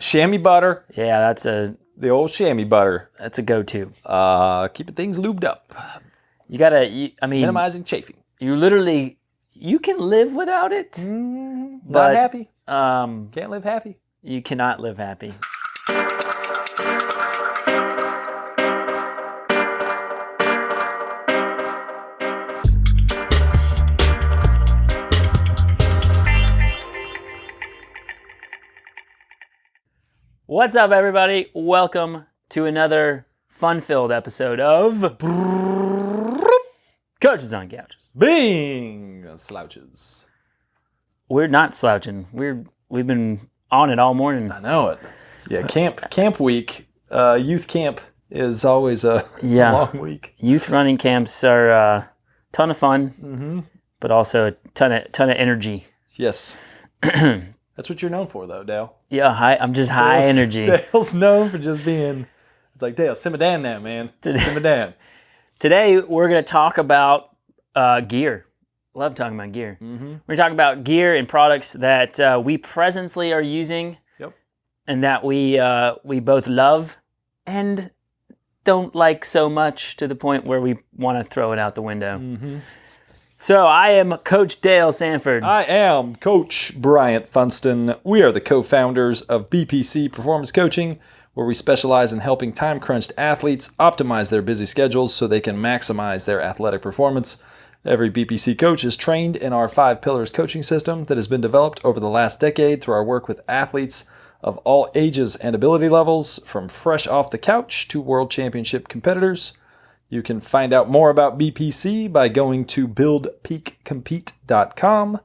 chamois butter. Yeah, The old chamois butter. that's a go-to. Keeping things lubed up. You gotta, Minimizing chafing. you can live without it. Not But, happy. Can't live happy. You cannot live happy. What's up, everybody? Welcome to another fun-filled episode of Coaches on Couches. Bing! Slouches. We're not slouching. We've been on it all morning. I know it. Yeah, camp week. Youth camp is always a long week. Youth running camps are a ton of fun, but also a ton of energy. Yes. That's what you're known for, though, Dale. Yeah, I'm just high energy. Dale's known for just being, it's like, Dale, simmer down now, man. Simmer down. Today, we're going to talk about gear. Love talking about gear. We're going to talk about gear and products that we presently are using, and that we both love and don't like so much to the point where we want to throw it out the window. So I am Coach Dale Sanford. I am Coach Bryant Funston. We are the co-founders of BPC Performance Coaching, where we specialize in helping time-crunched athletes optimize their busy schedules so they can maximize their athletic performance. Every BPC coach is trained in our 5 pillars coaching system that has been developed over the last decade through our work with athletes of all ages and ability levels, from fresh off the couch to world championship competitors. You can find out more about BPC by going to buildpeakcompete.com,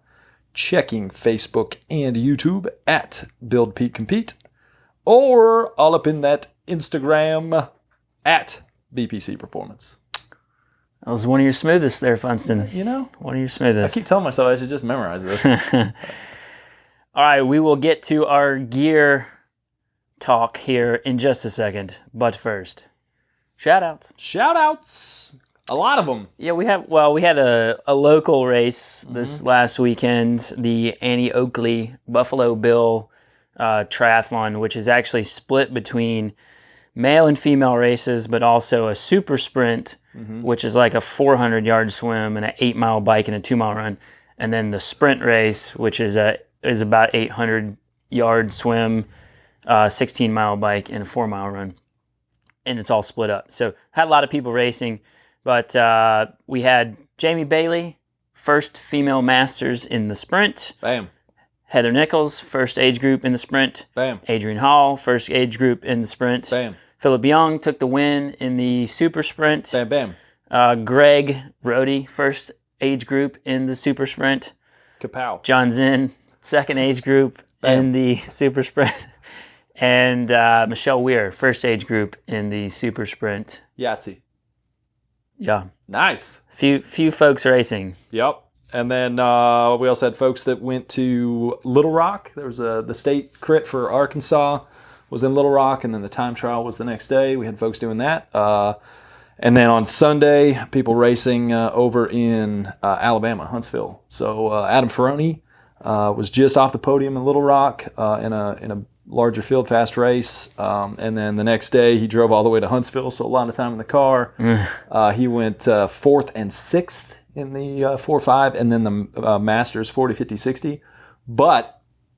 checking Facebook and YouTube at buildpeakcompete, or all up in that Instagram at BPC Performance. That was one of your smoothest there, Funston. You know? One of your smoothest. I keep telling myself I should just memorize this. All right, we will get to our gear talk here in just a second. But first, shout-outs. Shout-outs. A lot of them. Yeah, we had a local race this last weekend, the Annie Oakley Buffalo Bill triathlon, which is actually split between male and female races, but also a super sprint, which is like a 400-yard swim and an 8-mile bike and a 2-mile run, and then the sprint race, which is about 800-yard swim, 16-mile bike, and a 4-mile run, and it's all split up. So had a lot of people racing, but we had Jamie Bailey, first female masters in the sprint. Bam. Heather Nichols, first age group in the sprint. Bam. Adrian Hall, first age group in the sprint. Bam. Phillip Young took the win in the super sprint. Bam, bam. Greg Rohde, first age group in the super sprint. Kapow. John Zinn, second age group in the super sprint. And Michele Weir, first age group in the super sprint. Yahtzee. Yeah. Nice. Few folks racing. Yep. And then we also had folks that went to Little Rock. There was the state crit for Arkansas was in Little Rock, and then the time trial was the next day. We had folks doing that. And then on Sunday, people racing over in Alabama, Huntsville. So Adam Firrone was just off the podium in Little Rock in a larger field fast race. And then the next day, he drove all the way to Huntsville, so a lot of time in the car. He went 4th and 6th in the 4-5, and then the Masters 40, 50, 60. But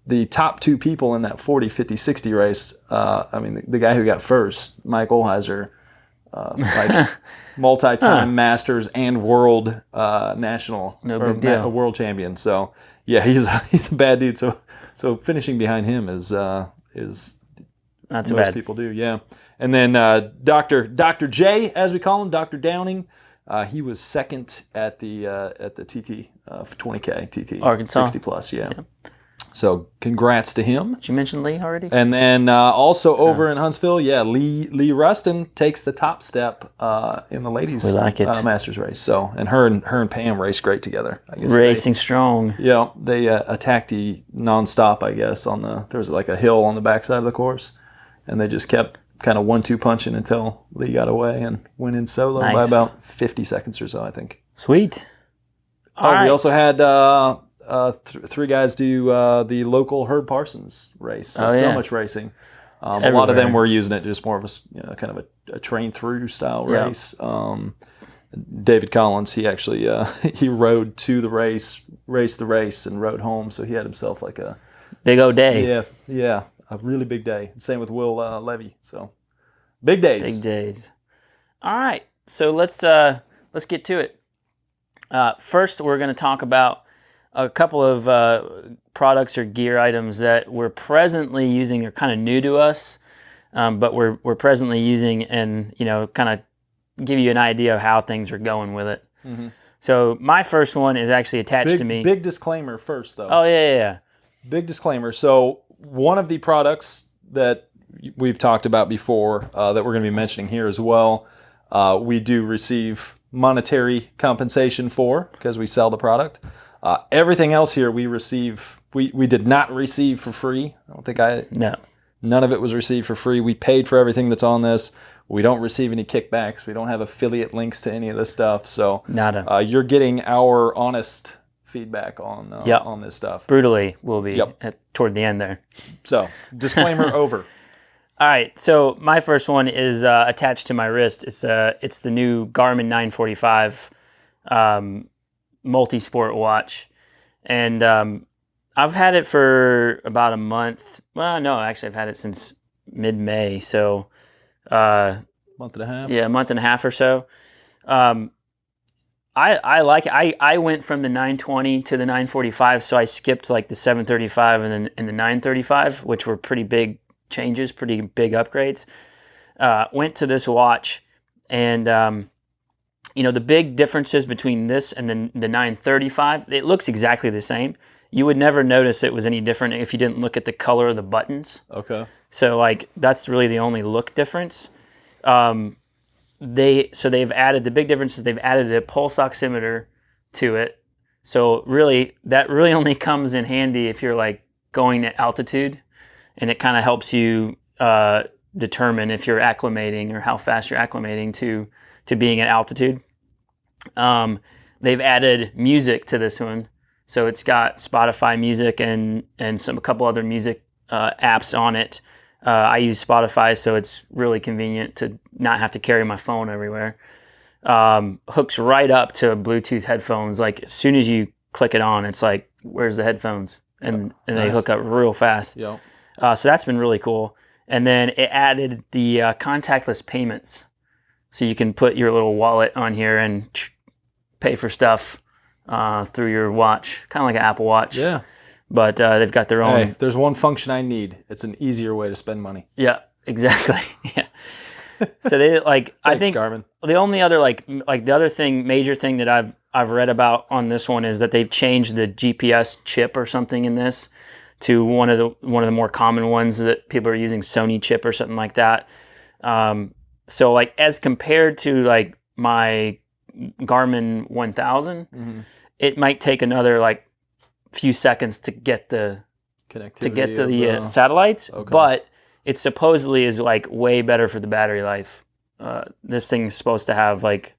the top 2 people in that 40, 50, 60 race, the guy who got first, Mike Olheiser, multi-time Masters and world national, world champion. So yeah, he's a bad dude. So finishing behind him is not so most people do. Yeah, and then Dr. J, as we call him, Dr. Downing. He was second at the TT 20K TT Arkansas 60 plus. Yeah. So congrats to him. Did you mention Leigh already? And then also over in Huntsville, Leigh Ruston takes the top step in the ladies Masters race. So and her and Pam raced great together. I guess racing strong. Yeah, they attacked you nonstop. I guess there was like a hill on the backside of the course, and they just kept kind of 1-2 punching until Leigh got away and went in solo by about 50 seconds or so, I think. Sweet. We also had three guys do the local Herb Parsons race. So much racing. A lot of them were using it just more of a kind of a train through style race. David Collins, he actually he rode to the race, raced the race, and rode home. So he had himself like a big old day. Yeah, a really big day. Same with Will Levy. So big days. Big days. All right, so let's get to it. First, we're going to talk about a couple of products or gear items that we're presently using are kind of new to us, but we're presently using, and kind of give you an idea of how things are going with it. Mm-hmm. So my first one is actually attached to me. Big disclaimer first, though. Oh yeah. Big disclaimer. So one of the products that we've talked about before that we're going to be mentioning here as well, we do receive monetary compensation for because we sell the product. Everything else here we did not receive for free. I don't think No. None of it was received for free. We paid for everything that's on this. We don't receive any kickbacks. We don't have affiliate links to any of this stuff. So nada. You're getting our honest feedback on this stuff. Brutally will be toward the end there. So disclaimer over. All right. So my first one is attached to my wrist. It's the new Garmin 945 multi-sport watch, and I've had it for about a month. Well, no, actually, I've had it since mid-May. So. Month and a half. Yeah, a month and a half or so. I like it. I went from the 920 to the 945, so I skipped like the 735 and the 935, which were pretty big changes, pretty big upgrades. Went to this watch, and the big differences between this and the 935, it looks exactly the same. You would never notice it was any different if you didn't look at the color of the buttons. Okay. So like that's really the only look difference. They've added, the big difference is they've added a pulse oximeter to it. So really that really only comes in handy if you're like going at altitude, and it kind of helps you determine if you're acclimating or how fast you're acclimating to being at altitude. They've added music to this one. So it's got Spotify music and a couple other music apps on it. I use Spotify, so it's really convenient to not have to carry my phone everywhere. Hooks right up to Bluetooth headphones. Like as soon as you click it on, it's like, where's the headphones? And they hook up real fast. Yeah. So that's been really cool. And then it added the contactless payments. So you can put your little wallet on here and pay for stuff through your watch, kind of like an Apple Watch. Yeah. But they've got their own. Hey, if there's one function I need, it's an easier way to spend money. Yeah, exactly. Yeah. So they like. Thanks, I think Garmin. The only other the other major thing that I've read about on this one is that they've changed the GPS chip or something in this to one of the more common ones that people are using, Sony chip or something like that. So like as compared to like my Garmin 1000, it might take another like few seconds to get the connectivity satellites, but it supposedly is like way better for the battery life. This thing is supposed to have like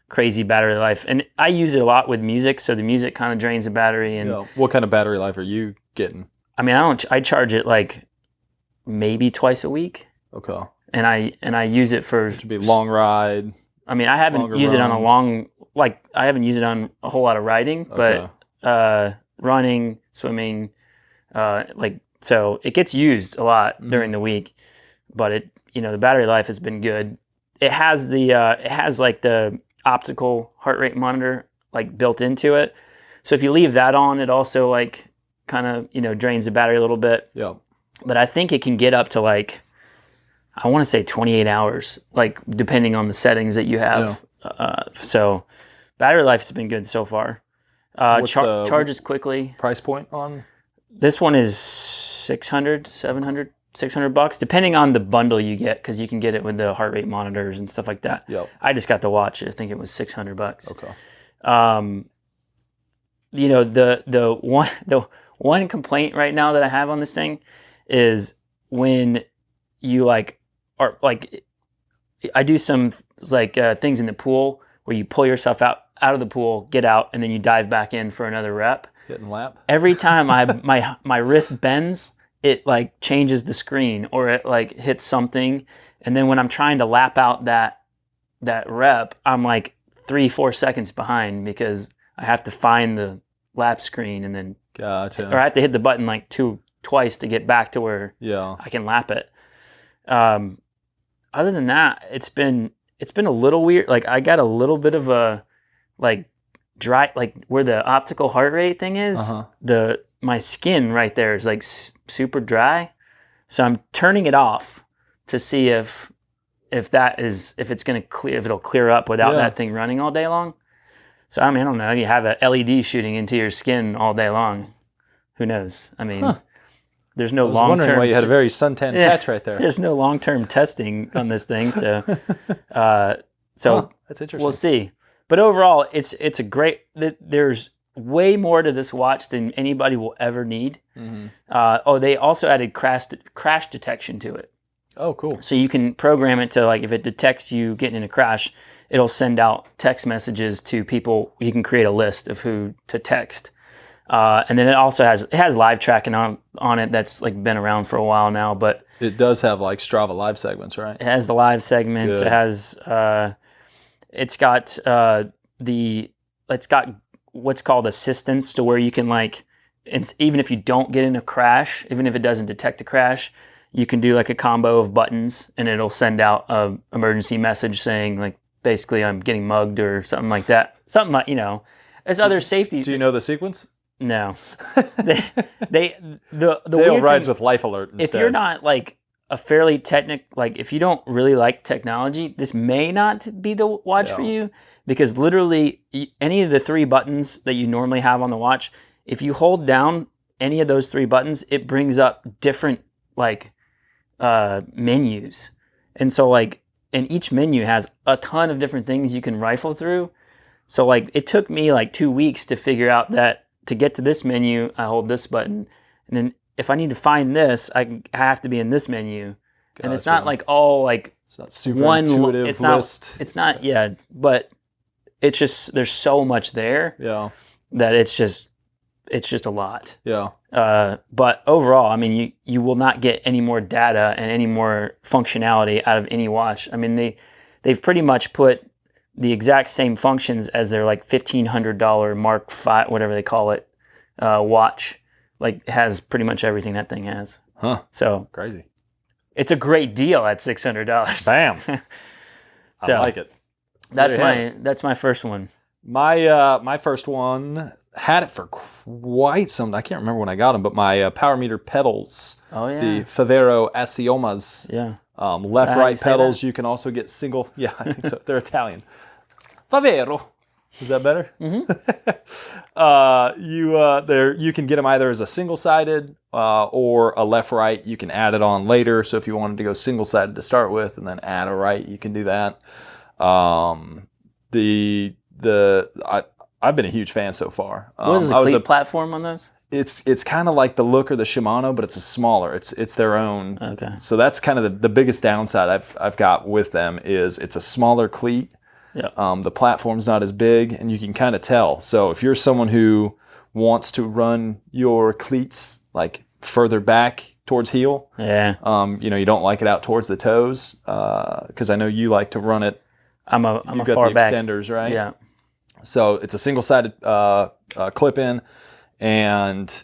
crazy battery life, and I use it a lot with music, so the music kind of drains the battery. And what kind of battery life are you getting? I mean, I charge it like maybe twice a week. Okay. And I use it for, it should be long ride. I mean, I haven't used it on I haven't used it on a whole lot of riding, but running, swimming, so it gets used a lot during the week, but the battery life has been good. It has the optical heart rate monitor like built into it. So if you leave that on, it also like kind of, drains the battery a little bit. Yeah. But I think it can get up to like, I want to say 28 hours, like depending on the settings that you have. Yeah. So battery life has been good so far. Charges quickly. Price point on? This one is $600 depending on the bundle you get, because you can get it with the heart rate monitors and stuff like that. Yep. I just got the watch. I think it was $600. Okay. The one complaint right now that I have on this thing is when you I do some things in the pool where you pull yourself out of the pool, get out, and then you dive back in for another rep. Getting lap. Every time my wrist bends, it like changes the screen or it like hits something. And then when I'm trying to lap out that rep, I'm like 3-4 seconds behind because I have to find the lap screen and then Gotcha. or I have to hit the button like twice to get back to where I can lap it. Other than that, it's been a little weird. Like I got a little bit of a like dry, like where the optical heart rate thing is. My skin right there is like super dry, so I'm turning it off to see if it's gonna clear, if it'll clear up without that thing running all day long. So I mean, I don't know. You have a LED shooting into your skin all day long. Who knows? I mean, there's no long term. I was wondering why you had a very suntan patch right there. There's no long term testing on this thing, so that's interesting. We'll see. But overall, it's a great. There's way more to this watch than anybody will ever need. They also added crash detection to it. Oh, cool. So you can program it to, like, if it detects you getting in a crash, it'll send out text messages to people. You can create a list of who to text. And then it also has live tracking on it that's like been around for a while now, but it does have like Strava live segments, right? It has the live segments. Good. It has it's got what's called assistance, to where you can like, even if you don't get in a crash, even if it doesn't detect a crash, you can do like a combo of buttons and it'll send out a emergency message saying like, basically I'm getting mugged or something like that. Something like, there's other safety. Do you know the sequence? No. the Dale weird rides thing, with Life Alert instead. If you're not like a fairly like if you don't really like technology, this may not be the watch for you, because literally any of the 3 buttons that you normally have on the watch, if you hold down any of those 3 buttons, it brings up different like menus. And so like, and each menu has a ton of different things you can rifle through. So like it took me like 2 weeks to figure out that to get to this menu, I hold this button. And then if I need to find this, I have to be in this menu. Gotcha. And it's not like all like, it's not super intuitive list. It's not, but it's just, there's so much there that it's just a lot. But overall, I mean, you will not get any more data and any more functionality out of any watch. I mean, they've pretty much put the exact same functions as their like $1,500 Mark V, whatever they call it, watch. Like, has pretty much everything that thing has. Huh. So crazy. It's a great deal at $600. Bam. So, I like it. So that's my first one. My first one had it for quite some. I can't remember when I got them, but my Power Meter pedals. Oh yeah. The Firrone Asiomas. Yeah. Left, right pedals. You can also get single. Yeah, I think so. They're Italian. Favero. Is that better? Mm-hmm. You can get them either as a single-sided or a left-right. You can add it on later. So if you wanted to go single-sided to start with and then add a right, you can do that. I've been a huge fan so far. What is the cleat platform on those? It's kind of like the Look or the Shimano, but it's a smaller. It's their own. Okay. So that's kind of the biggest downside I've got with them is it's a smaller cleat. Yeah. The platform's not as big, and you can kind of tell. So if you're someone who wants to run your cleats like further back towards heel, you don't like it out towards the toes, because I know you like to run it. I'm a far back. Extenders, right? Yeah. So it's a single-sided clip-in, and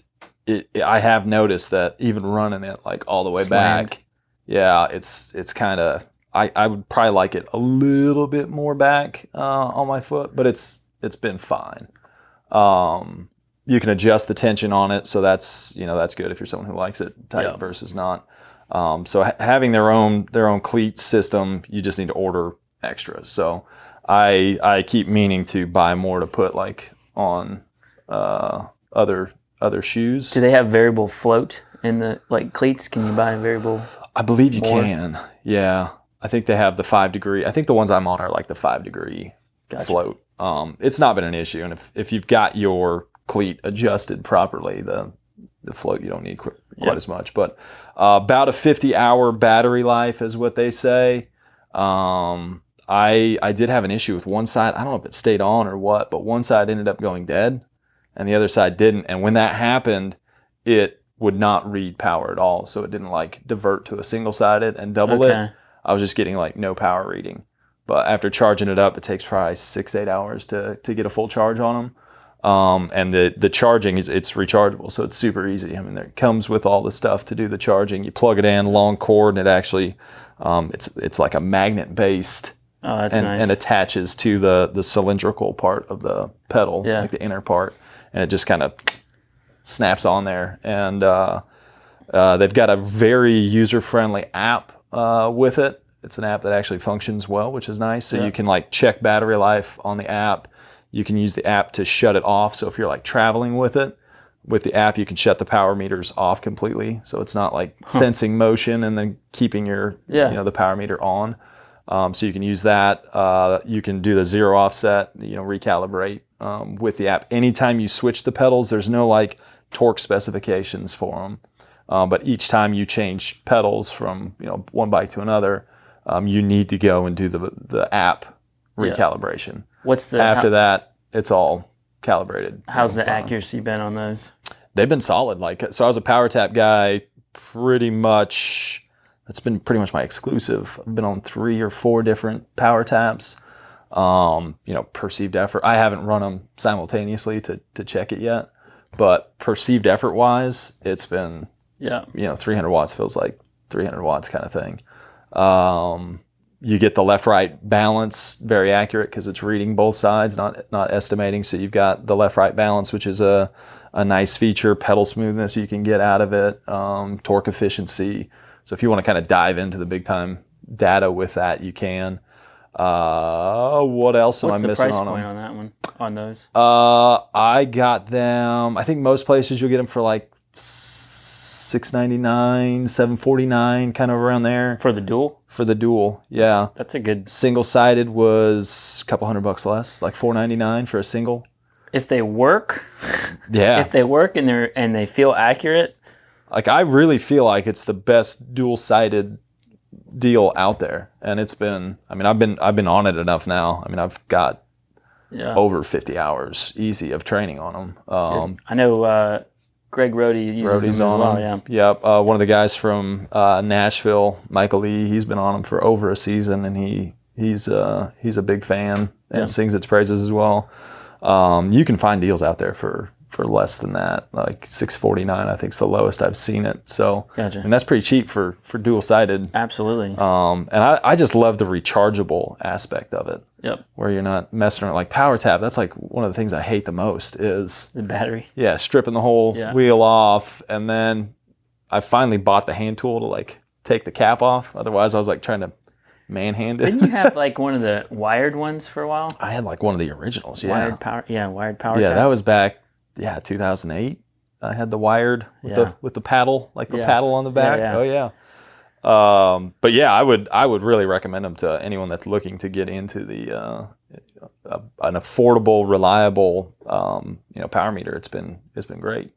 I have noticed that even running it like all the way back, it's kind of. I would probably like it a little bit more back on my foot, but it's been fine. You can adjust the tension on it, so that's good if you're someone who likes it tight versus not. So having their own cleat system, you just need to order extras. So I keep meaning to buy more to put like on other shoes. Do they have variable float in the like cleats? Can you buy a variable? I believe you can. Yeah. I think they have the 5 degree. I think the ones I'm on are like the 5 degree float. It's not been an issue, and if you've got your cleat adjusted properly, the float you don't need quite as much. But about a 50-hour battery life is what they say. I did have an issue with one side. I don't know if it stayed on or what, but one side ended up going dead, and the other side didn't. And when that happened, it would not read power at all. So it didn't like divert to a single-sided and double it. I was just getting like no power reading. But after charging it up, it takes probably 6-8 hours to get a full charge on them. And the charging it's rechargeable, so it's super easy. I mean, it comes with all the stuff to do the charging. You plug it in, long cord, and it actually it's like a magnet based. Oh, that's nice. And attaches to the cylindrical part of the pedal, like the inner part, and it just kind of snaps on there. And they've got a very user-friendly app with it. It's an app that actually functions well, which is nice. So you can like check battery life on the app. You can use the app to shut it off. So if you're like traveling with it, with the app, you can shut the power meters off completely. So it's not like sensing motion and then keeping your the power meter on. So you can use that. You can do the zero offset, recalibrate with the app. Anytime you switch the pedals, there's no like torque specifications for them. But each time you change pedals from one bike to another, you need to go and do the app recalibration. What's the after that? It's all calibrated. How's the accuracy been on those? They've been solid. So I was a power tap guy, pretty much. That's been pretty much my exclusive. I've been on 3 or 4 different power taps. Perceived effort. I haven't run them simultaneously to check it yet, but perceived effort wise, it's been 300 watts feels like 300 watts kind of thing. You get the left-right balance very accurate because it's reading both sides, not estimating. So you've got the left-right balance, which is a nice feature. Pedal smoothness you can get out of it. Torque efficiency. So if you want to kind of dive into the big-time data with that, you can. What else am I missing on them? What's the price point on that one? On those? I got them. I think most places you'll get them for like $699, $749, kind of around there. For the dual? For the dual, yeah. That's a good... Single-sided was a couple $100 less, like $499 for a single. If they work, if they work and they feel accurate. Like I really feel like it's the best dual-sided deal out there, and it's been. I mean, I've been on it enough now. I mean, I've got over 50 hours easy of training on them. I know. Greg Rohde uses them as well, them. Yep. One of the guys from Nashville, Michael Lee, he's been on them for over a season, and he's a big fan and sings its praises as well. You can find deals out there for less than that, like $649. I think is the lowest I've seen it. So, gotcha. And that's pretty cheap for dual sided. Absolutely. And I just love the rechargeable aspect of it. Yep. Where you're not messing around like power tap. That's like one of the things I hate the most is the battery. Yeah, stripping the whole wheel off, and then I finally bought the hand tool to like take the cap off. Otherwise, I was like trying to manhand it. Didn't you have like one of the wired ones for a while? I had like one of the originals. Wired power. Yeah, wired power. Yeah, taps. that was back. Yeah, 2008. I had the wired with the paddle, like the paddle on the back. Yeah. Oh yeah. But yeah, I would really recommend them to anyone that's looking to get into the an affordable, reliable power meter. It's been great.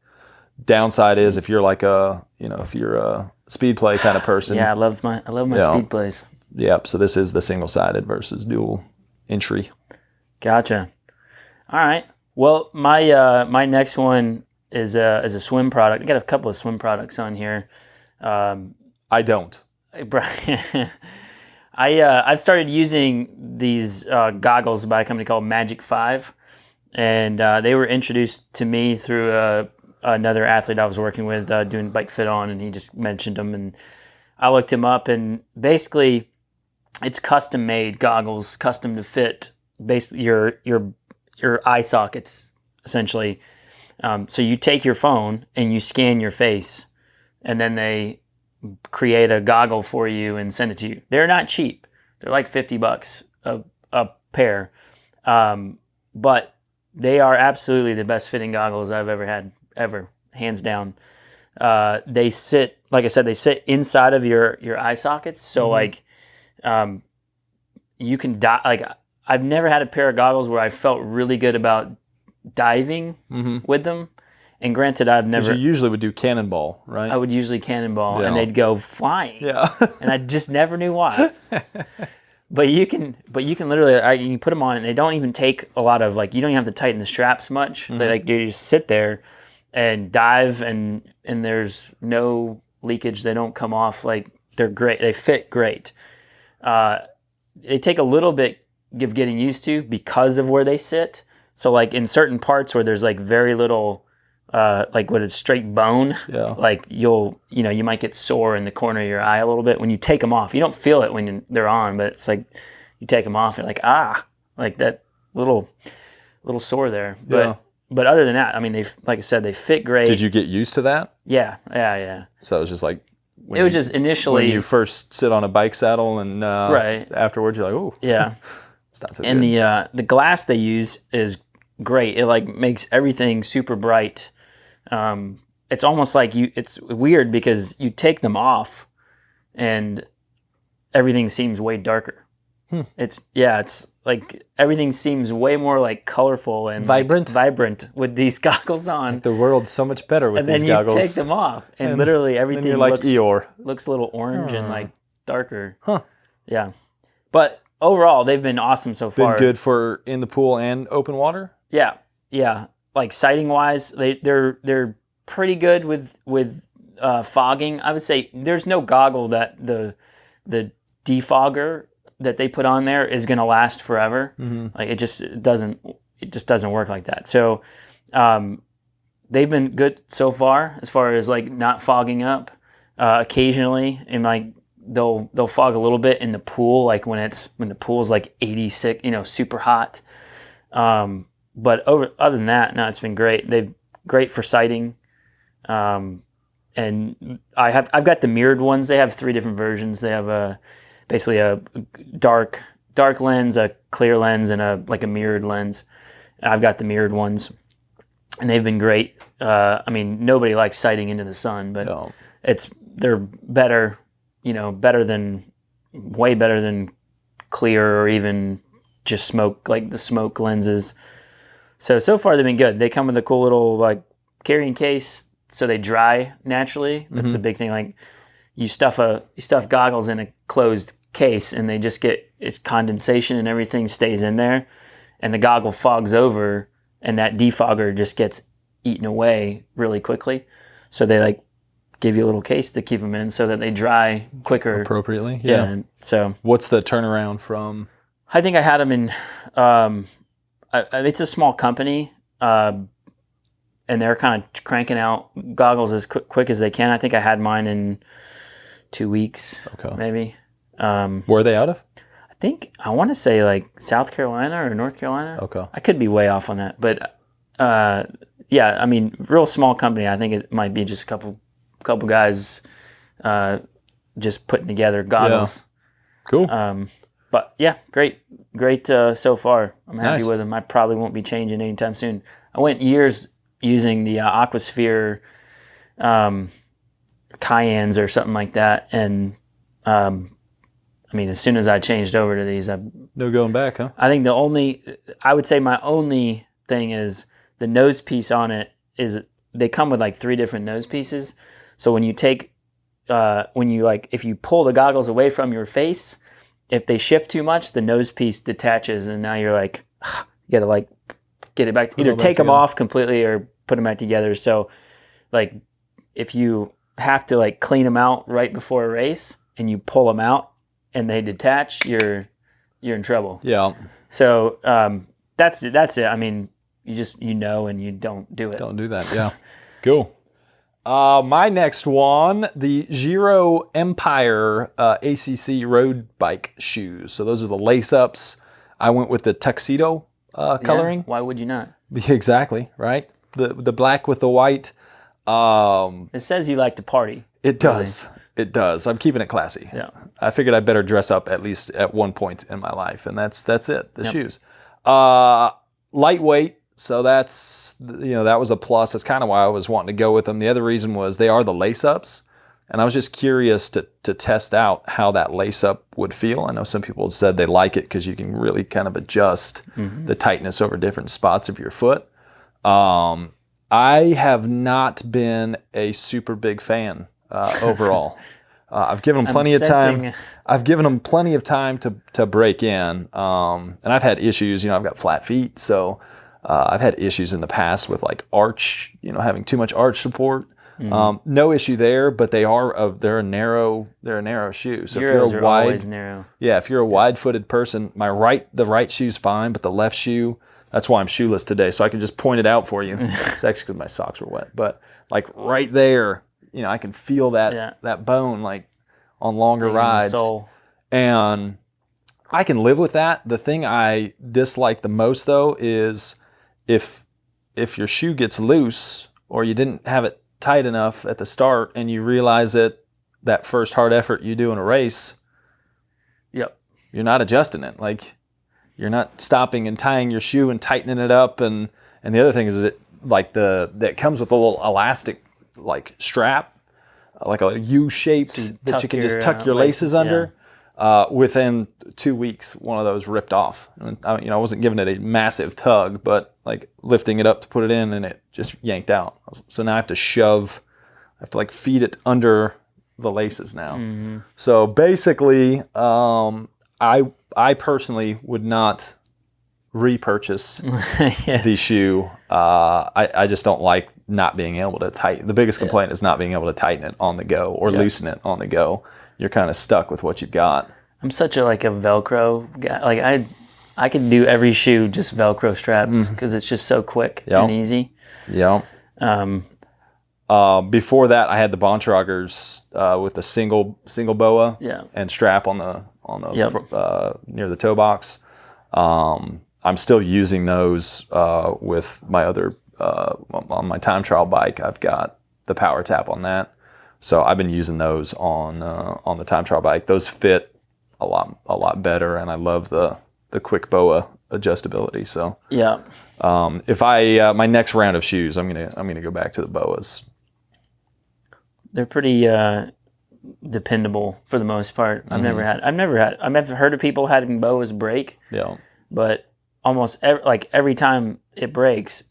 Downside is if you're like if you're a speed play kind of person. Yeah, I love my speed plays. Yep. So this is the single sided versus dual entry. Gotcha. All right. Well, my next one is a swim product. I got a couple of swim products on here. I don't. I've started using these goggles by a company called Magic 5, and they were introduced to me through another athlete I was working with doing bike fit on, and he just mentioned them, and I looked him up, and basically it's custom made goggles, custom to fit basically your eye sockets, essentially. So you take your phone and you scan your face, and then they create a goggle for you and send it to you. They're not cheap. They're like $50 a pair. But they are absolutely the best fitting goggles I've ever had, hands down. They sit, like I said, they sit inside of your eye sockets. So like, you can like, I've never had a pair of goggles where I felt really good about diving with them. And granted, I've never... You usually would do cannonball, right? I would usually cannonball, and they'd go flying. Yeah. And I just never knew why. But you can literally, you can put them on, and they don't even take a lot of, like, you don't even have to tighten the straps much. They, like, you just sit there and dive, and there's no leakage. They don't come off. Like, they're great. They fit great. They take a little bit of getting used to because of where they sit. So, like, in certain parts where there's, like, very little, like, when it's straight bone, like, you might get sore in the corner of your eye a little bit when you take them off. You don't feel it when they're on, but it's like you take them off, you're like, like that little sore there. But other than that, I mean, like I said, they fit great. Did you get used to that? Yeah. So it was just like, it was just initially when you first sit on a bike saddle, and right afterwards you're like, oh, yeah, it's not so and good. The glass they use is great. It, like, makes everything super bright. It's almost like it's weird because you take them off and everything seems way darker. It's like everything seems way more, like, colorful and vibrant with these goggles on. Like the world's so much better with these goggles. And then you take them off, and literally everything like looks a little orange and, like, darker. Yeah. But overall, they've been awesome so far. Been good for in the pool and open water? Yeah. Like, sighting wise, they're pretty good with fogging. I would say there's no goggle that the defogger that they put on there is going to last forever. Like, it just doesn't work like that. So they've been good so far as like not fogging up. Occasionally, and like they'll fog a little bit in the pool, like when the pool's like 86, super hot. But other than that, no, it's been great. They've great for sighting. And I've got the mirrored ones. They have 3 different versions. They have basically a dark lens, a clear lens, and a mirrored lens. I've got the mirrored ones, and they've been great. I mean, nobody likes sighting into the sun, but they're better, way better than clear or even just smoke, like the smoke lenses. So far they've been good. They come with a cool little, like, carrying case, so they dry naturally. That's the big thing. Like, you stuff goggles in a closed case, and they just it's condensation, and everything stays in there, and the goggle fogs over, and that defogger just gets eaten away really quickly. So they, like, give you a little case to keep them in so that they dry quicker appropriately. Yeah. So what's the turnaround from? I think I had them in. It's a small company. And they're kind of cranking out goggles as quick as they can. I think I had mine in 2 weeks, maybe. Where are they out of? I want to say, like, South Carolina or North Carolina. Okay. I could be way off on that, but yeah, I mean, real small company. I think it might be just a couple guys just putting together goggles. Yeah. Cool. But yeah, great so far. I'm happy Nice. with them. I probably won't be changing anytime soon. I went years using the Aquasphere Cayennes or something like that, and I mean, as soon as I changed over to these, no going back, huh? I think I would say my only thing is the nose piece on it is they come with like 3 different nose pieces. So when you take if you pull the goggles away from your face, if they shift too much, the nose piece detaches, and now you're like, you gotta, like, get it back. Either take them off completely or put them back together. So, like, if you have to, like, clean them out right before a race and you pull them out and they detach, you're in trouble. Yeah. So that's it. I mean, you just and you don't do it. Don't do that. Yeah. Cool. My next one, the Giro Empire ACC road bike shoes. So those are the lace ups. I went with the tuxedo coloring. Yeah, why would you not? Exactly, right? The black with the white. It says you like to party. It does. Really. It does. I'm keeping it classy. Yeah. I figured I'd better dress up at least at one point in my life, and that's it. The shoes. Lightweight. So that's, that was a plus. That's kind of why I was wanting to go with them. The other reason was they are the lace-ups, and I was just curious to test out how that lace-up would feel. I know some people have said they like it because you can really kind of adjust the tightness over different spots of your foot. I have not been a super big fan overall. I've given them plenty of time. I've given them plenty of time to break in. And I've had issues. I've got flat feet, so I've had issues in the past with like arch. Having too much arch support. No issue there, but they're a narrow shoe. So Euros if you're a wide, always narrow. Yeah, if you're a wide-footed person, the right shoe's fine, but the left shoe, that's why I'm shoeless today. So I can just point it out for you. It's actually because my socks were wet, but like right there, I can feel that bone like on longer rides, and I can live with that. The thing I dislike the most though is if your shoe gets loose or you didn't have it tight enough at the start and you realize that first hard effort you do in a race, you're not adjusting it. Like you're not stopping and tying your shoe and tightening it up. And the other thing is that comes with a little elastic like strap, like a U shape that you can just tuck your laces under. Within 2 weeks, one of those ripped off. And I wasn't giving it a massive tug, but like lifting it up to put it in, and it just yanked out. So now I have to like feed it under the laces now. Mm-hmm. So basically, I personally would not repurchase the shoe. I just don't like not being able to tighten. The biggest complaint is not being able to tighten it on the go or loosen it on the go. You're kind of stuck with what you've got. I'm such a Velcro guy. Like I could do every shoe just Velcro straps because it's just so quick and easy. Yeah. Before that, I had the Bontragers with a single boa and strap on the near the toe box. I'm still using those with my other on my time trial bike. I've got the power tap on that. So I've been using those on the time trial bike. Those fit a lot better, and I love the quick boa adjustability. So if my next round of shoes, I'm gonna go back to the boas. They're pretty dependable for the most part. I've never heard of people having boas break. Yeah, but almost every time it breaks,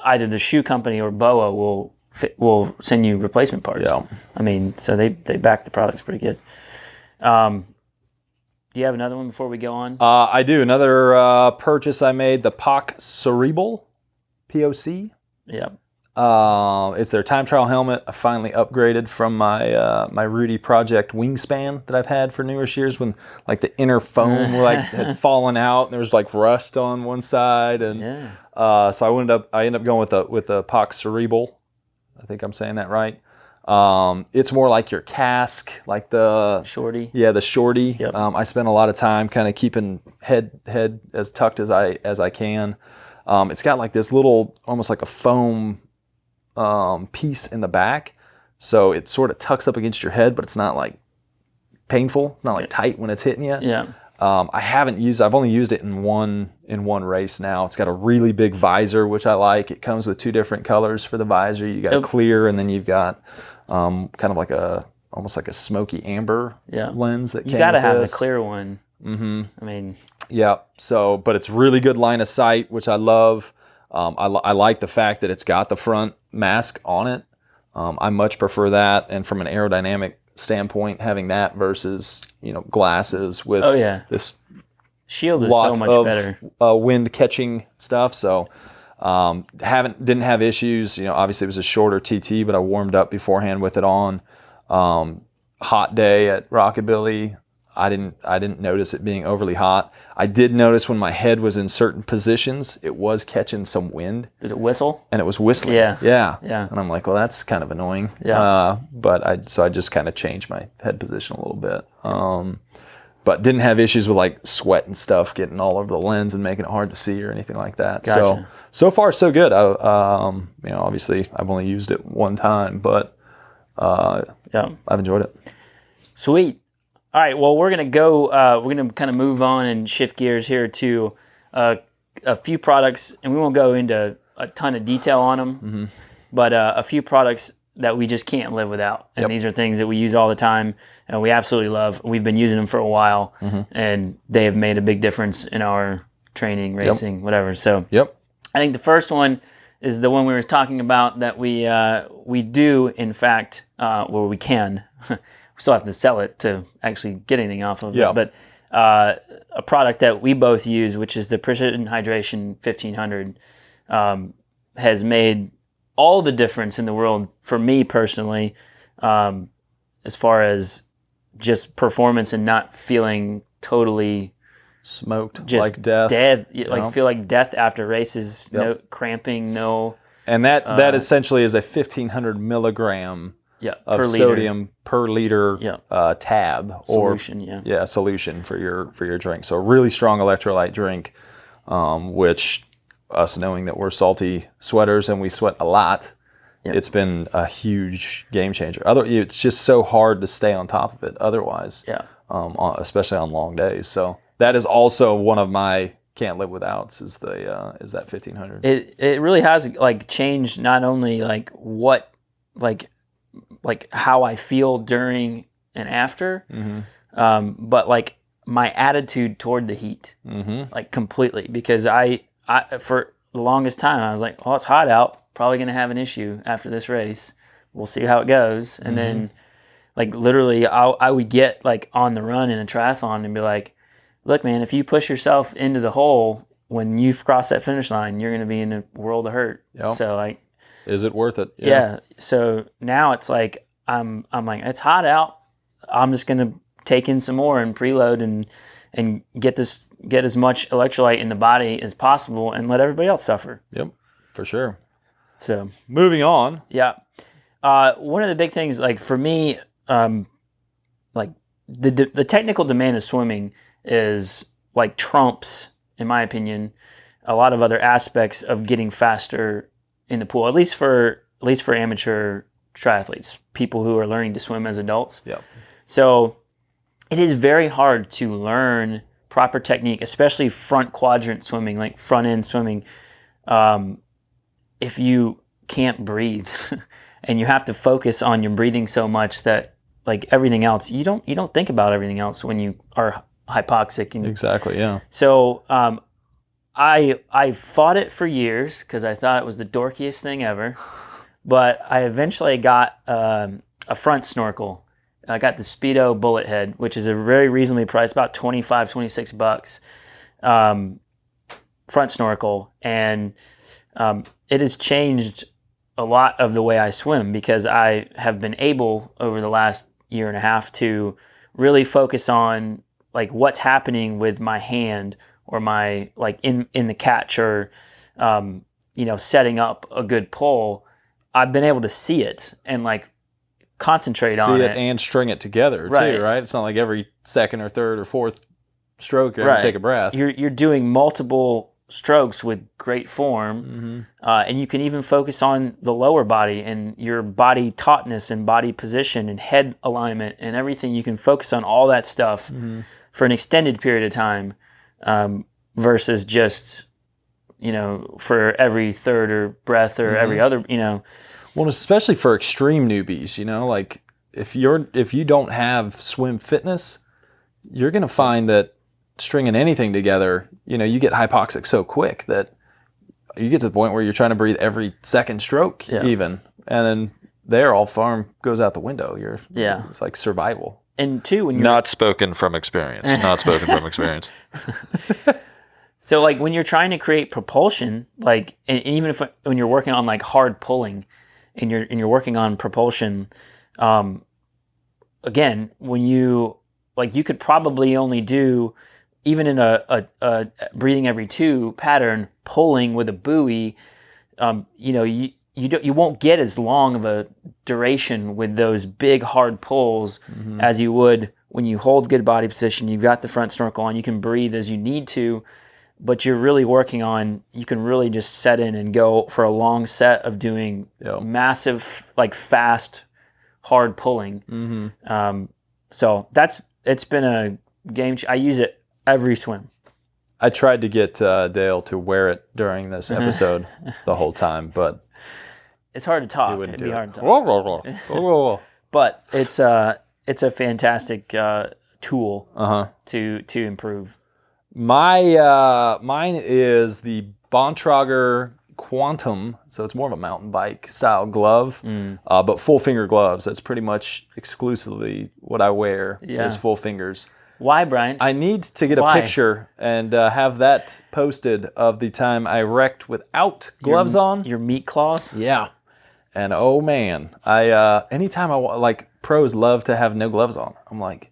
either the shoe company or boa will send you replacement parts. Yeah. So they back the products pretty good. Do you have another one before we go on? I do. Another purchase I made, the POC Cerebral, POC. Yeah. It's their time trial helmet. I finally upgraded from my my Rohde Project wingspan that I've had for numerous years, when like the inner foam had fallen out and there was like rust on one side, and so I ended up going with the POC Cerebral. I think I'm saying that right. It's more like your casque, like the shorty. Yeah, the shorty. Yep. I spend a lot of time kind of keeping head as tucked as I can. It's got like this little, almost like a foam piece in the back, so it sort of tucks up against your head, but it's not like painful. It's not like tight when it's hitting you. Yeah. I've only used it in one race now. It's got a really big visor, which I like. It comes with two different colors for the visor. You got a clear, and then you've got kind of like almost like a smoky amber lens that you got to have a clear one. Mm-hmm. Yeah. So, but it's really good line of sight, which I love. I like the fact that it's got the front mask on it. I much prefer that, and from an aerodynamic standpoint, having that versus glasses with this shield is so much better wind catching stuff. So didn't have issues. Obviously it was a shorter TT, but I warmed up beforehand with it on. Hot day at Rockabilly, I didn't notice it being overly hot. I did notice when my head was in certain positions, it was catching some wind. Did it whistle? And it was whistling. Yeah. And I'm like, well, that's kind of annoying. Yeah. But I just kind of changed my head position a little bit. But didn't have issues with like sweat and stuff getting all over the lens and making it hard to see or anything like that. Gotcha. So far so good. Obviously I've only used it one time, but I've enjoyed it. Sweet. All right, well, we're going to go, we're going to kind of move on and shift gears here to a few products, and we won't go into a ton of detail on them, but a few products that we just can't live without. And these are things that we use all the time, and we absolutely love. We've been using them for a while, and they have made a big difference in our training, racing, whatever. So I think the first one is the one we were talking about that we do, in fact, where we can. we still have to sell it to actually get anything off of Yeah. it. But a product that we both use, which is the Precision Hydration 1500, has made all the difference in the world for me personally, as far as just performance and not feeling totally Smoked, just like death. dead, you like know? feel like death after races, Yep. no cramping, no. And that essentially is a 1,500 milligram Yeah, of per liter. sodium per liter Yeah. tab Solution, or solution for your drink. So a really strong electrolyte drink, which us knowing that we're salty sweaters and we sweat a lot, Yep. it's been a huge game changer. It's just so hard to stay on top of it otherwise, Yeah. especially on long days. So that is also one of my can't live withouts is that 1,500. It really has like changed not only like what like how I feel during and after, but like my attitude toward the heat, like completely. Because I for the longest time I was like, oh, it's hot out, probably gonna have an issue after this race. We'll see how it goes. And then like literally I would get like on the run in a triathlon and be like, look, man, if you push yourself into the hole when you've crossed that finish line, you're gonna be in a world of hurt. Yep. So like, is it worth it? yeah. So now it's like I'm like, it's hot out. I'm just gonna take in some more and preload and get as much electrolyte in the body as possible and let everybody else suffer. Yep, for sure. So Moving on. yeah, one of the big things, like for me, like the technical demand of swimming is like trumps, in my opinion, a lot of other aspects of getting faster in the pool. At least for amateur triathletes, people who are learning to swim as adults. Yep. So it is very hard to learn proper technique, especially front quadrant swimming, like front end swimming, if you can't breathe and you have to focus on your breathing so much that like everything else, you don't think about everything else when you are hypoxic. And Exactly. Yeah. so I fought it for years because I thought it was the dorkiest thing ever. But I eventually got a front snorkel. I got the Speedo Bullet Head, which is a very reasonably priced, about $25-$26 front snorkel. And it has changed a lot of the way I swim because I have been able over the last year and a half to really focus on like what's happening with my hand or my like in the catch or setting up a good pull. I've been able to see it and like concentrate on it and string it together too, right? It's not like every second or third or fourth stroke you're going to take a breath. You're doing multiple strokes with great form, and you can even focus on the lower body and your body tautness and body position and head alignment and everything. You can focus on all that stuff for an extended period of time, versus just for every third or breath or every other. Well, especially for extreme newbies, like if you don't have swim fitness, you're going to find that stringing anything together, you get hypoxic so quick that you get to the point where you're trying to breathe every second stroke even. And then all farm goes out the window. It's like survival. And two, when you're Not spoken from experience. So like when you're trying to create propulsion, like and even if when you're working on like hard pulling and you're working on propulsion, again, when you could probably only do even in a breathing every two pattern, pulling with a buoy, you won't get as long of a duration with those big hard pulls as you would when you hold good body position. You've got the front snorkel on, you can breathe as you need to, but you're really working on, you can really just set in and go for a long set of doing massive, like fast, hard pulling. So it's been a game. I use it every swim. I tried to get Dale to wear it during this episode the whole time, but it's hard to talk. It'd be hard to talk. But it's a fantastic tool to improve. Mine is the Bontrager Quantum, so it's more of a mountain bike style glove, but full finger gloves. That's pretty much exclusively what I wear is full fingers. Why, Brian? I need to get a picture and have that posted of the time I wrecked without gloves on. Your meat claws? Yeah. And oh man, anytime like pros love to have no gloves on. I'm like,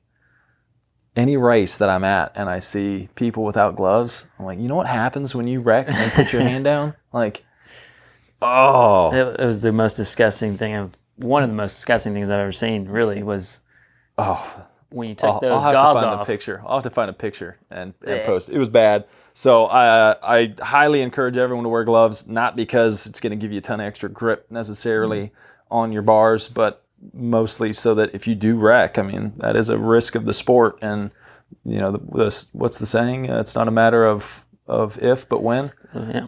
any race that I'm at and I see people without gloves, I'm like, you know what happens when you wreck and put your hand down? Like, oh. It was the most disgusting thing. One of the most disgusting things I've ever seen, really, was when you take those I'll have gauze to find off. the picture. I'll have to find a picture and post it. It was bad. So I highly encourage everyone to wear gloves, not because it's going to give you a ton of extra grip necessarily on your bars, but mostly so that if you do wreck, I mean, that is a risk of the sport. And, you know, what's the saying? It's not a matter of if, but when. Yeah.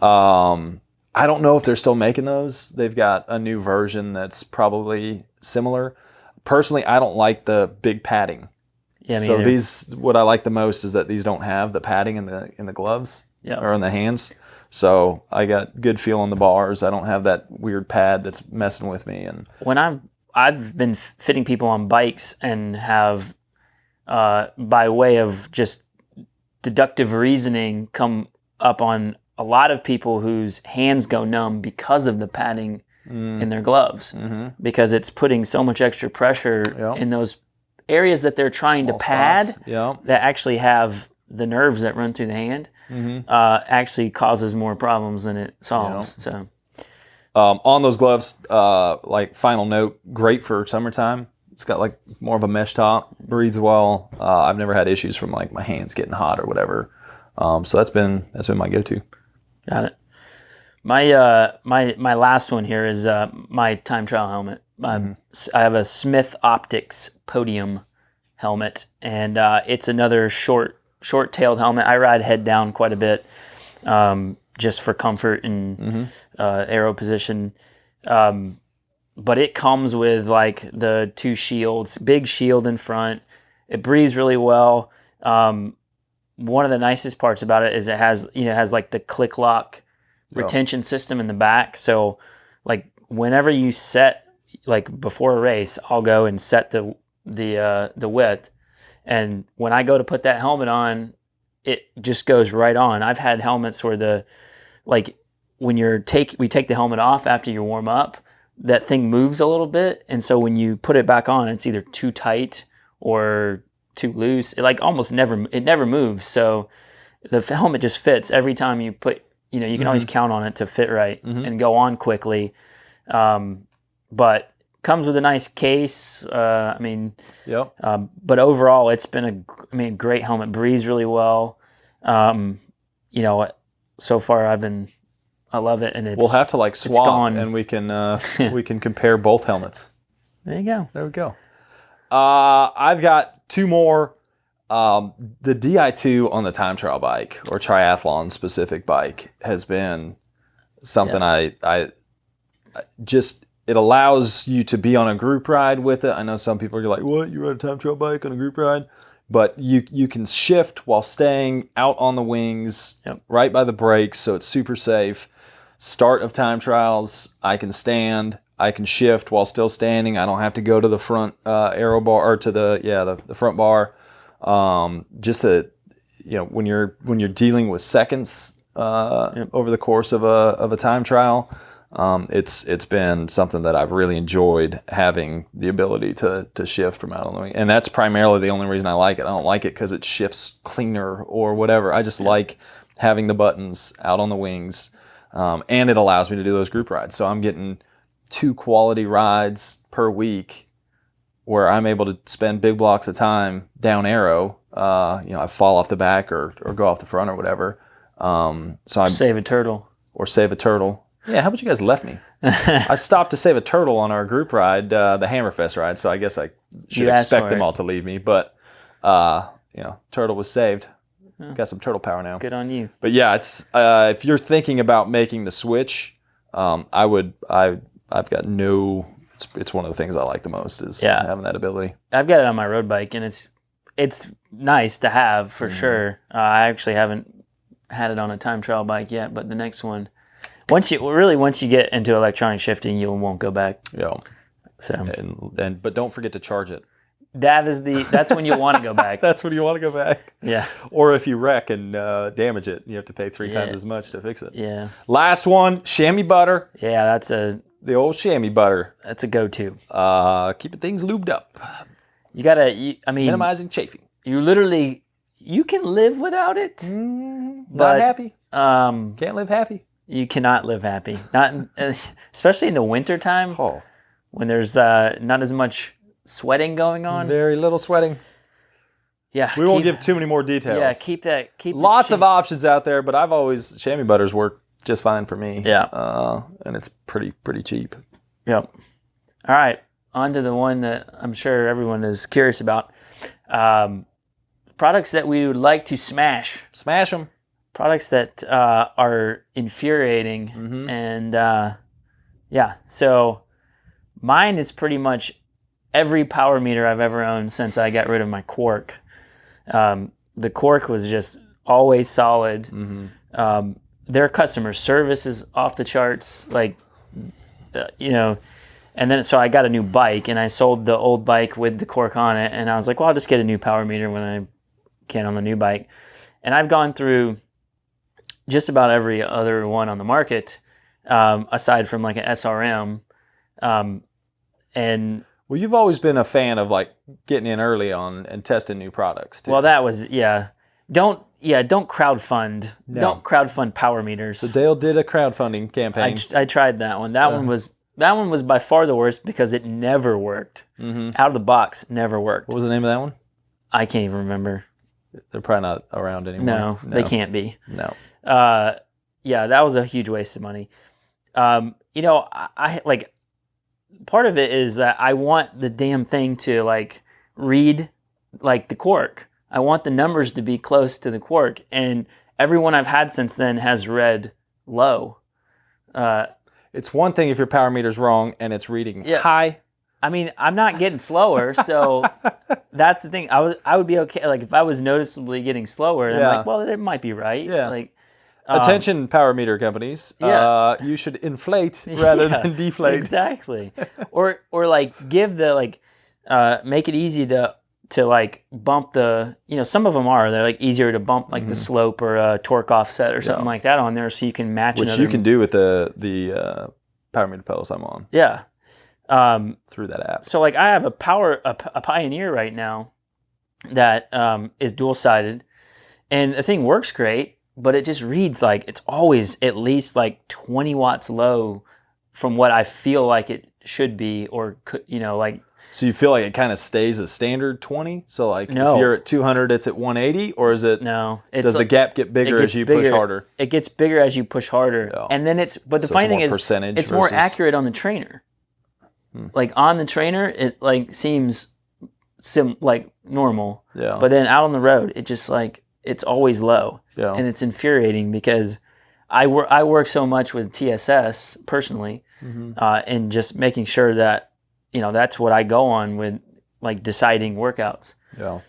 I don't know if they're still making those. They've got a new version that's probably similar. Personally, I don't like the big padding. Yeah, so what I like the most is that these don't have the padding in the gloves or in the hands. So I got good feel on the bars. I don't have that weird pad that's messing with me. And when I've been fitting people on bikes and have, by way of just deductive reasoning, come up on a lot of people whose hands go numb because of the padding in their gloves, because it's putting so much extra pressure in those areas that they're trying to pad that actually have the nerves that run through the hand, actually causes more problems than it solves. So on those gloves, like final note, great for summertime. It's got like more of a mesh top, breathes well. I've never had issues from like my hands getting hot or whatever. So that's been my go-to. Got it. My last one here is my time trial helmet. I have a Smith Optics Podium helmet, and it's another short-tailed helmet. I ride head down quite a bit, just for comfort and aero position. But it comes with like the two shields, big shield in front. It breathes really well. One of the nicest parts about it is it has like the click lock retention system in the back. So like whenever you set, like before a race, I'll go and set the width, and when I go to put that helmet on, it just goes right on. I've had helmets where when we take the helmet off after you warm up, that thing moves a little bit, and so when you put it back on, it's either too tight or too loose. It like almost never moves. So the helmet just fits every time you put. You know, you can always count on it to fit right and go on quickly. But comes with a nice case. But overall, it's been a great helmet. Breathes really well. So far I love it, and we'll have to like swap, and we can compare both helmets. There you go. There we go. I've got two more. The Di2 on the time trial bike or triathlon specific bike has been something I just, it allows you to be on a group ride with it. I know some people are like, what, you ride a time trial bike on a group ride? But you can shift while staying out on the wings, right by the brakes, so it's super safe. Start of time trials, I can stand, I can shift while still standing. I don't have to go to the front aero bar or to the front bar. Just that, when you're dealing with seconds over the course of a time trial, it's been something that I've really enjoyed, having the ability to shift from out on the wing. And that's primarily the only reason I like it. I don't like it because it shifts cleaner or whatever. I just like having the buttons out on the wings, and it allows me to do those group rides. So I'm getting 2 quality rides per week where I'm able to spend big blocks of time down aero. I fall off the back or go off the front or whatever. So I save a turtle. Yeah, how about you guys left me? I stopped to save a turtle on our group ride, the Hammerfest ride. So I guess I should expect them all to leave me. But turtle was saved. Got some turtle power now. Good on you. But yeah, it's if you're thinking about making the switch, I've got no. It's one of the things I like the most is having that ability. I've got it on my road bike, and it's nice to have for sure. I actually haven't had it on a time trial bike yet, but the next one once you get into electronic shifting, you won't go back. Yeah. So but don't forget to charge it. That's when you want to go back. That's when you want to go back. Yeah. Or if you wreck and damage it, you have to pay 3 times as much to fix it. Yeah. Last one, chamois butter. Yeah, the old chamois butter. That's a go-to. Keeping things lubed up. Minimizing chafing. You can live without it. Not happy. Can't live happy. You cannot live happy. Not especially in the winter time. Oh. When there's not as much sweating going on. Very little sweating. Yeah. We won't give too many more details. Yeah, keep lots of options out there, but I've always chamois butters work just fine for me. Yeah. And it's pretty cheap. Yep. All right. On to the one that I'm sure everyone is curious about. Products that we would like to smash. Smash them. Products that are infuriating. Mm-hmm. And so mine is pretty much every power meter I've ever owned since I got rid of my Quark. The Quark was just always solid. Mm-hmm. Their customer service is off the charts. And then so I got a new bike and I sold the old bike with the Quark on it. And I was like, well, I'll just get a new power meter when I can on the new bike. And I've gone through just about every other one on the market, aside from like an SRM. And well, you've always been a fan of like getting in early on and testing new products too. Well, that was Don't crowdfund. No. Don't crowdfund power meters. So Dale did a crowdfunding campaign. I tried that one. That one was by far the worst because it never worked. Mm-hmm. Out of the box, never worked. What was the name of that one? I can't even remember. They're probably not around anymore. No, they can't be. No. That was a huge waste of money. I like part of it is that I want the damn thing to like read like the Quark. I want the numbers to be close to the Quark, and everyone I've had since then has read low. It's one thing if your power meter's wrong and it's reading high. I mean, I'm not getting slower, so that's the thing. I would be okay. Like if I was noticeably getting slower, then I'm like, well, it might be right. Yeah. Like, attention, power meter companies. You should inflate rather than deflate. Exactly. or like give the like make it easy to like bump the, some of them they're like easier to bump like the slope or a torque offset or something like that on there so you can match which you can do with the power meter pedals I'm on. Yeah. Through that app. So like I have a Pioneer right now that is dual sided, and the thing works great, but it just reads like it's always at least like 20 watts low from what I feel like it should be, or could, like. So you feel like it kind of stays a standard 20? So like No. if you're at 200, it's at 180, or is it? No. Does the gap get bigger as you push harder? It gets bigger as you push harder, and then but the funny thing is, it's more accurate on the trainer. Like on the trainer, it like seems like normal. Yeah. But then out on the road, it just like it's always low. Yeah. And it's infuriating because I work so much with TSS personally, and just making sure that that's what I go on with like deciding workouts. Yeah.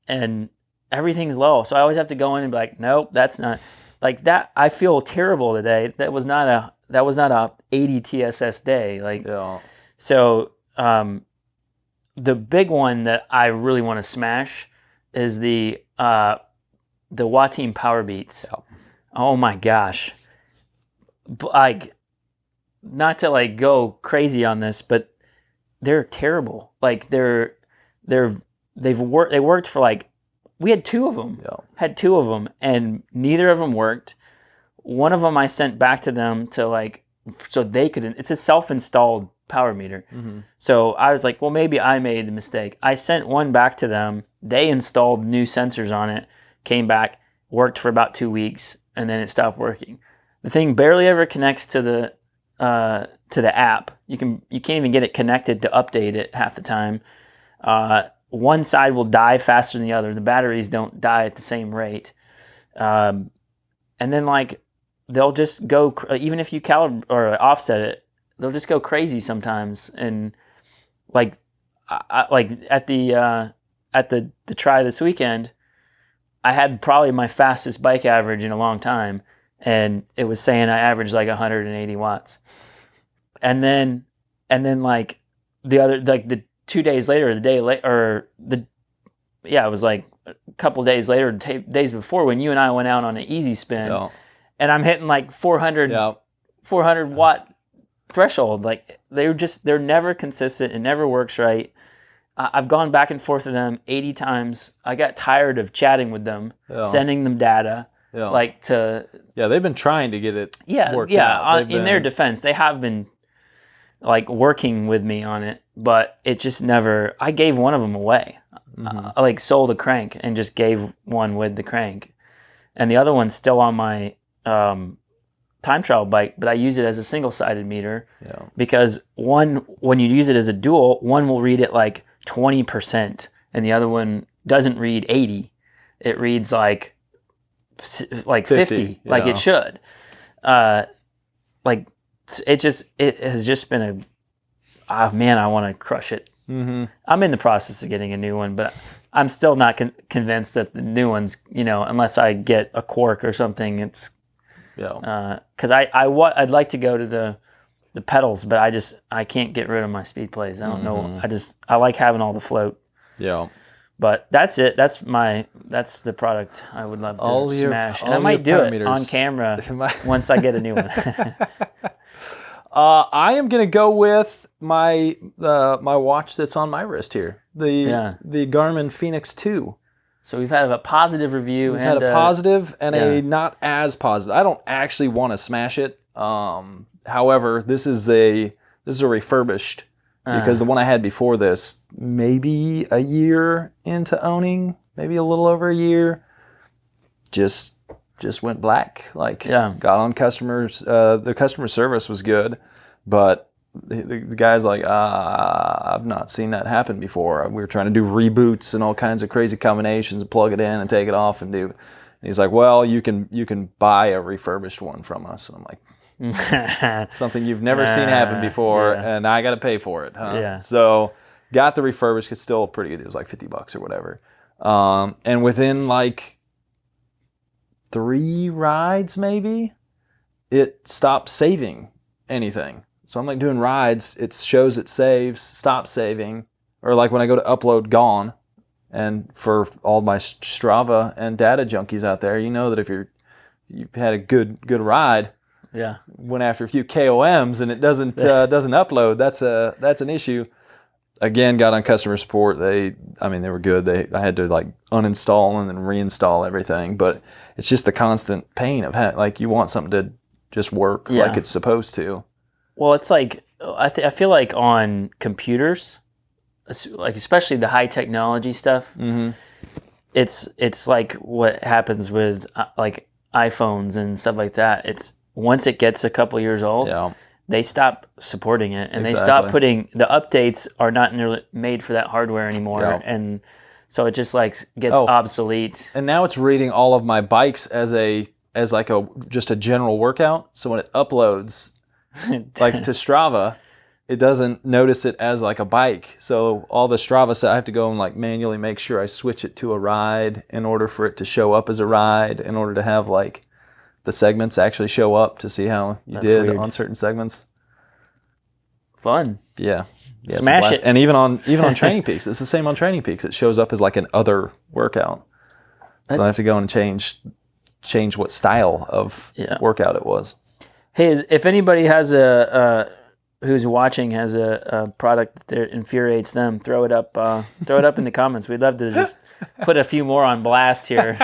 And everything's low, so I always have to go in and be like, nope, that's not like that. I feel terrible today. That was not a 80 TSS day. Like, so the big one that I really want to smash is the Wateam Power Beats. Yeah. Oh my gosh. Like, not to like go crazy on this, but they're terrible. Like they worked for like, we had two of them, and neither of them worked. One of them I sent back to them to like, so they could, it's a self-installed power meter. So I was like, well, maybe I made a mistake. I sent one back to them. They installed new sensors on it, came back, worked for about 2 weeks, and then it stopped working. The thing barely ever connects to the app. You can't even get it connected to update it half the time. One side will die faster than the other. The batteries don't die at the same rate. And then like they'll just go, even if you calibrate or offset it, they'll just go crazy sometimes. And like like at the try this weekend, I had probably my fastest bike average in a long time, and it was saying I averaged like 180 watts. And then like the 2 days later, it was like a couple days later, days before, when you and I went out on an easy spin, and I'm hitting like 400 watt threshold. Like they're never consistent. It never works right. I've gone back and forth with them 80 times. I got tired of chatting with them, sending them data. They've been trying to get it worked out. In their defense, they have been like working with me on it, but it just never. I gave one of them away. I like sold a crank and just gave one with the crank, and the other one's still on my time trial bike, but I use it as a single-sided meter because when you use it as a dual, one will read it like 20% and the other one doesn't read 80. It reads like 50 like it should. Like it has just been I want to crush it. I'm in the process of getting a new one, but I'm still not convinced that the new one's, unless I get a cork or something, it's because I'd like to go to the pedals, but I can't get rid of my speed plays. I don't know. I like having all the float. Yeah. But that's it. That's the product I would love to smash. And I might do it on camera once I get a new one. I am going to go with my watch that's on my wrist here. The Garmin Fenix 2. So we've had a positive review. We've had a positive and a not as positive. I don't actually want to smash it. However, this is a refurbished because the one I had before this, maybe a year into owning, maybe a little over a year, just went black. Got on customers. The customer service was good, but the guy's like, I've not seen that happen before. We were trying to do reboots and all kinds of crazy combinations, plug it in and take it off and do. And he's like, well, you can buy a refurbished one from us. And I'm like, something you've never seen happen before, and I got to pay for it, huh? Yeah. So got the refurbished. It's still pretty good. It was like $50 or whatever. And within like 3 rides, maybe, it stopped saving anything. So I'm like doing rides, it shows it saves, stops saving, or like when I go to upload, gone. And for all my Strava and data junkies out there, you know that if you've had a good ride, went after a few KOMs and it doesn't upload, that's an issue. Again, got on customer support. They were good. I had to like uninstall and then reinstall everything, but it's just the constant pain of you want something to just work like it's supposed to. Well, it's like I feel like on computers, like especially the high technology stuff, it's like what happens with like iPhones and stuff like that. It's once it gets a couple years old, they stop supporting it, and they stop putting the updates are not nearly made for that hardware anymore, and so it just like gets obsolete. And now it's reading all of my bikes as just a general workout. So when it uploads like to Strava, it doesn't notice it as like a bike. So all the Strava stuff, I have to go and like manually make sure I switch it to a ride in order for it to show up as a ride, in order to have like the segments actually show up to see how you did weird. On certain segments. Fun. Yeah. Smash it. And even on Training Peaks, it's the same on Training Peaks. It shows up as like an other workout. So I have to go and change what style of workout it was. Hey, if anybody has who's watching has a product that infuriates them, throw it up in the comments. We'd love to just put a few more on blast here.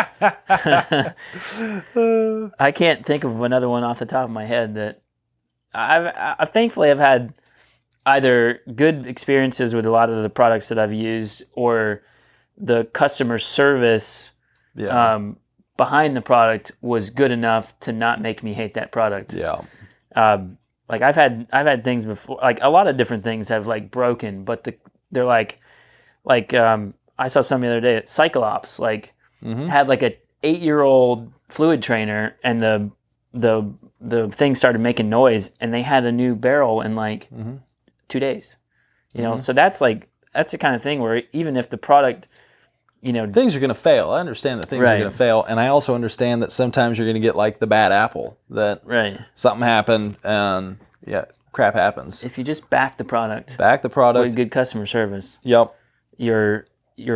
I can't think of another one off the top of my head that I thankfully have had either good experiences with a lot of the products that I've used, or the customer service behind the product was good enough to not make me hate that product. Yeah. Like I've had things before, like a lot of different things have like broken, but they're like I saw something the other day at Cyclops, had like a 8-year-old fluid trainer, and the thing started making noise, and they had a new barrel in like 2 days. You know, so that's the kind of thing where even if the product things are going to fail. I understand that things are going to fail, and I also understand that sometimes you're going to get like the bad apple, that something happened and crap happens. If you just back the product with good customer service, you're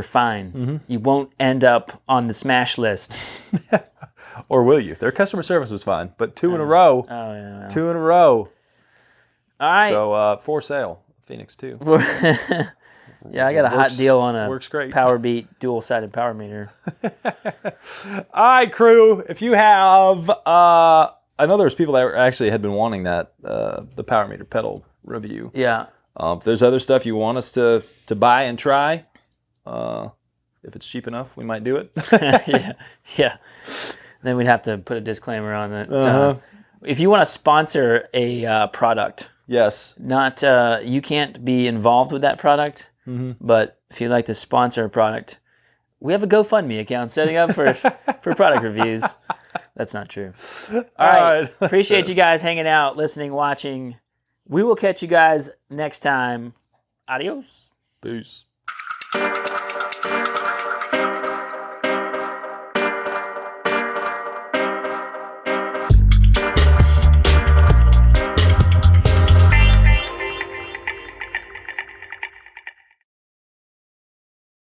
fine. Mm-hmm. You won't end up on the smash list. Or will you? Their customer service was fine, but 2 in a row. Oh yeah. 2 in a row. All right. So for sale, Phoenix 2. Yeah, I got a hot deal on a works great. PowerBeat dual-sided power meter. All right, crew. If you have, I know there's people that actually had been wanting that the power meter pedal review. Yeah. If there's other stuff you want us to buy and try, if it's cheap enough, we might do it. Yeah. Then we'd have to put a disclaimer on that. If you want to sponsor a product, yes, not you can't be involved with that product. Mm-hmm. But if you'd like to sponsor a product, we have a GoFundMe account setting up for product reviews. That's not true. All right. Appreciate you guys hanging out, listening, watching. We will catch you guys next time. Adios. Peace.